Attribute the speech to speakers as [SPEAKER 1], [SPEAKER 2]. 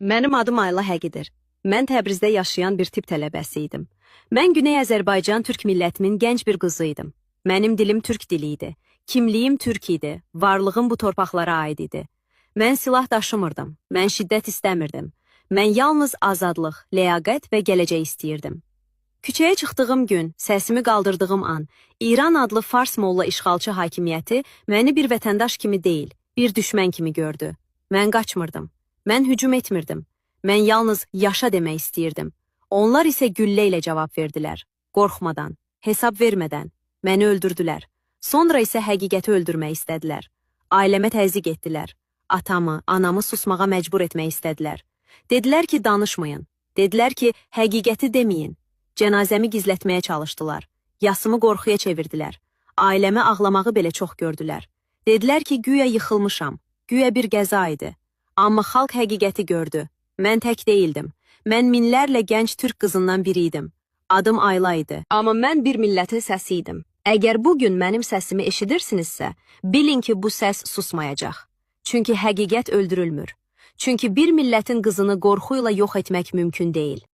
[SPEAKER 1] Mənim adım Ayla Həqidir. Mən Təbrizdə yaşayan bir tibb tələbəsi idim. Mən Güney Azərbaycan Türk millətinin gənc bir qızı idim. Mənim dilim türk dili idi. Kimliyim türk idi. Varlığım bu torpaqlara aid idi. Mən silah daşımırdım. Mən şiddət istəmirdim. Mən yalnız azadlıq, ləyaqət və gələcək istəyirdim. Küçəyə çıxdığım gün, səsimi qaldırdığım an, İran adlı Fars molla işğalçı hakimiyyəti məni bir vətəndaş kimi deyil, bir düşmən kimi gördü. Mən qaçmırdım. Mən hücum etmirdim. Mən yalnız yaşa demək istəyirdim. Onlar isə güllə ilə cavab verdilər. Qorxmadan, hesab vermədən. Məni öldürdülər. Sonra isə həqiqəti öldürmək istədilər. Ailəmə təzyiq etdilər. Atamı, anamı susmağa məcbur etmək istədilər. Dedilər ki, danışmayın. Dedilər ki, həqiqəti deməyin. Cənazəmi gizlətməyə çalışdılar. Yasımı qorxuya çevirdilər. Ailəmə ağlamağı belə çox gördülər. Dedilər ki, güya yıxılmışam. Güya bir qəza idi. Amma xalq həqiqəti gördü. Mən tək deyildim. Mən minlərlə gənc türk qızından biri idim. Adım Ayla idi. Amma mən bir millətin səsi idim. Əgər bugün mənim səsimi eşidirsinizsə, bilin ki, bu səs susmayacaq. Çünki həqiqət öldürülmür. Çünki bir millətin qızını qorxuyla yox etmək mümkün deyil.